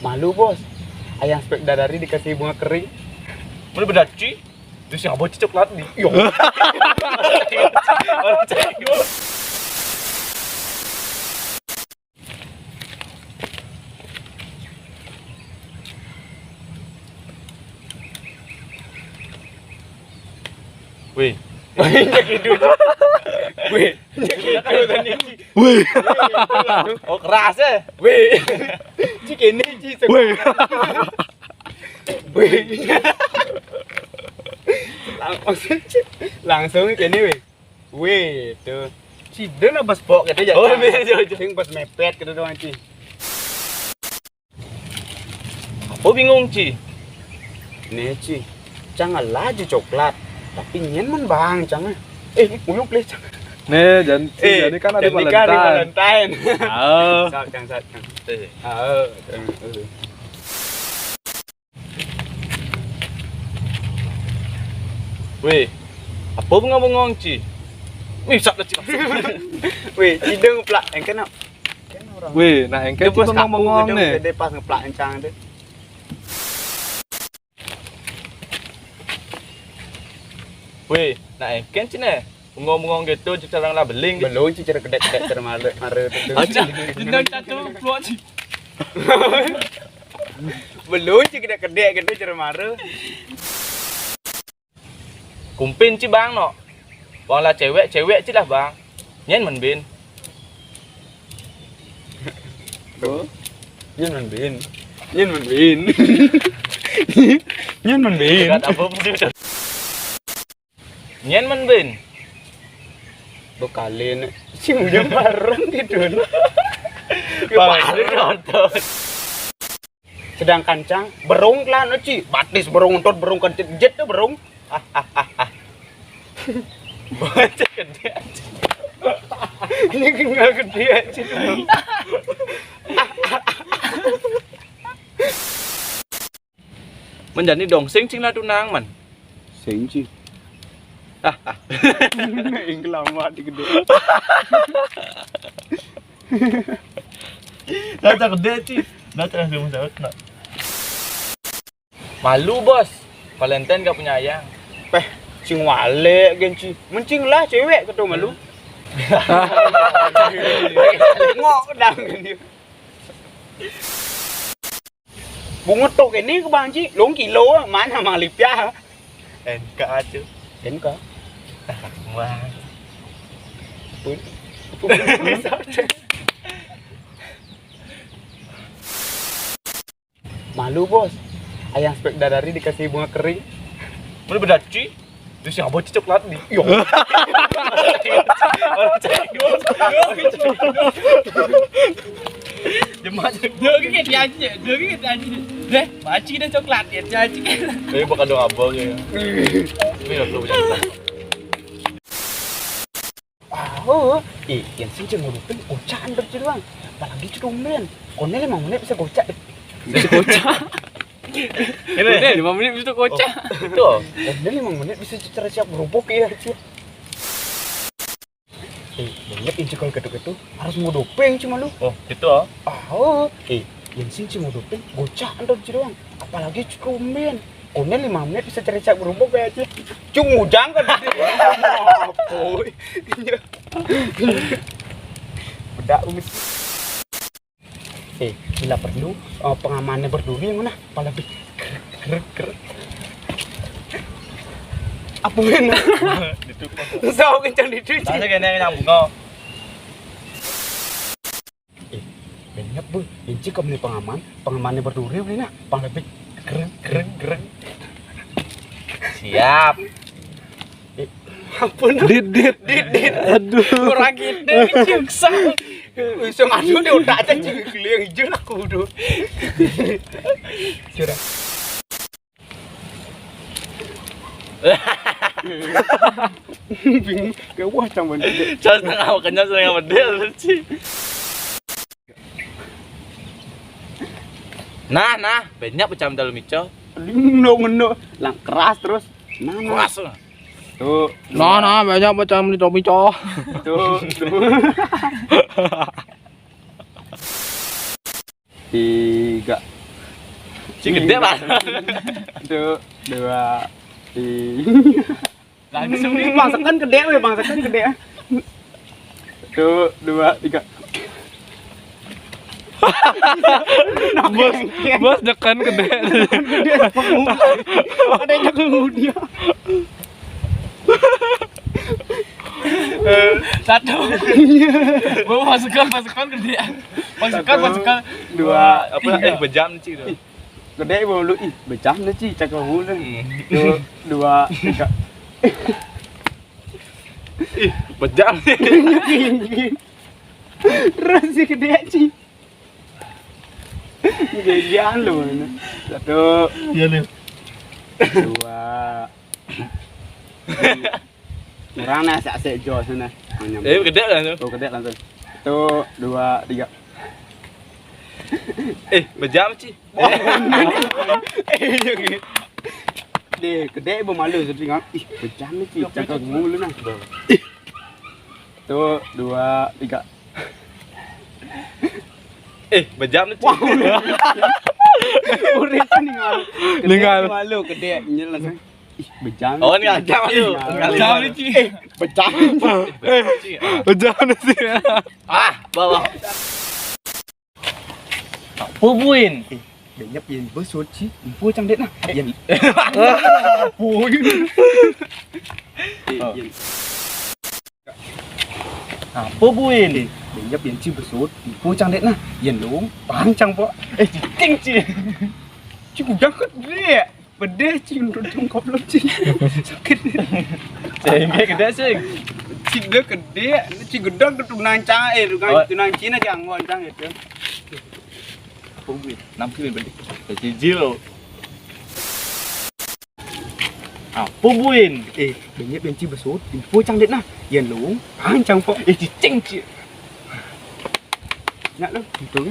Malu bos, ayang spek dadari dikasih bunga kering. Mana berdaci? Terus yang bocah coklat nih. Yo. Wih. Wih, tadi. Wih. Oh keras ya. Wih, cik ini cik. Wih. Wih. Langsung ke ini wih. Wih, tuh. Cideng apa spok gitu ya. Oh, beda. Sing pas mepet gitu doang cik. Apa bingung Ci? Nih cik, jangan laju coklat. Tapi nyen man bang, jangan. Uluk please. Nih, jadi kan ada Valentine. Oh. Jangan. Wih. Apa bengong Ci? Wih, sak Ci. Wih, cideng plak engken. Wih, nah engke Dia pas cuma ngomong nih. Dia pas ngeplak encang deh. Wih, nah kan Ci nih. Bengong gitu Ci cara labeling. Belum sih cara kedek-kedek cara mare itu. Aja. Dendang satu keluar Ci. Belum sih kedek-kedek gitu cara mare. Kumpin Ci bang no. Bang lah cewek Ci lah bang. Nyen men bin. Tuh. Nyen man bin. Nyen man bin. Kata apa sih? Nyen men bin. Bekalin si muda bareng tidur. Bang nonton. Sedang kancang berung lah no Ci. Batis berung untot berung kencet jet tuh berung. Baca gede. Ini kenal gede aja. Menjadi dong sing lah tunang man. Sing Ci. Ing lama di gede. Baca gede Ci. Baca langsung jawab nak. Malu bos. Valentine gak punya ayang. Peh, cing wale gen Ci. Mencing lah cewek ketemu malu. Ngok dang dia. Bunga tok ini ke bang Ci, long kilo mana malipnya. NK aja. Đến có. Wah. Malu bos, ayang spek dadari dikasih bunga kering. Mana berdaci? Terus yang bocah coklat nih. Yo. Jemaah Dua cái aja. Deh, baci dah coklat ya aja. Tapi bakal dong abang ya. Ini udah punya. Yang sih cuma rupin gocakan berarti doang. Apalagi cuman. Konel 5 menit bisa gocak. Bisa kocak. Ini 5 menit bisa kocak. itu. Konel 5 menit bisa cara siap berubuk ya sih. Banyak inci kalau gitu-gitu harus mau doping cuma lu. Oh, itu oh. Yang sih cuma doping gocakan berarti doang. Apalagi cuman. Konel 5 menit bisa cara siap berubuk ya aja. Cungujang kan. Apa? Udah umis. Bila perlu pengamannya berduri mana? Pala ger. Apa mana? Itu. Sao kencang di cuci. Tadi kayaknya nyambung kok. Banyak bu. Inci kau beli pengamannya berduri beli nah. Pala ger. Siap. Ampun. Dit. Aduh. Kurang gitu kecil. Iseng anu dia udah aja yang hijau aku udah. Curang. Bingung, kayak wah caman dia. Jangan tengah kenyang sama dia sih. Nah, banyak macam dalam ico. Ngeno, lang keras terus. Nah. Keras. Tuh. Nah, banyak macam di Tommy Coh. Tuh. 3 Cik gede bang. Satu, dua, Langsung nih. bang sekan gede weh, bang sekan gede. Satu, dua, tiga. Bos dekan gede. Ada yang kemudian. Satu. Bawa masukkan gede. Masukkan. Dua, Apa bejam cik tu. gede bolu ih, becah na ci, cakap hulu. Dua, tiga. Bejam. Terus si gede ci. Gajian lu. Satu, Iya nih. dua. Kurang na sak sejo sana. Gede lah tu. Oh, gede langsung. Satu, dua, tiga. Bejam cik. Deh, gede ibu malu sedih kan. Ih, becah nih ci, cakap mulu nah. Satu, dua, tiga. Bejam ni cik. Urip ningal. Ningal. Malu gede nyel langsung. Ih, becah. Oh ni ajam tu. Jauh nih Ci. Becah. Jangan sih. Bawa. Pupuin. Để nhập yên với số chi vua trong điện nào yên vua Pupuin. để nhập yên chi với số vua trong điện nào yên đúng bán trong võ ê chị kinh chị chứ cũng chắc ghê vấn đề chị nó trong cọp lắm chị sakit Cik gede cik. chị đứa cái đĩa chị cái đó cái tụi nàng cha rồi cái tụi nàng chín nó chẳng ngon chẳng hết trơn Pupuin. 6 คืนbalik. Jadi zero. Pupuin. ê để nhập yên chi với số vua trong điện nào yên đúng bán trong võ ê chị kinh chị nhặt lắm tối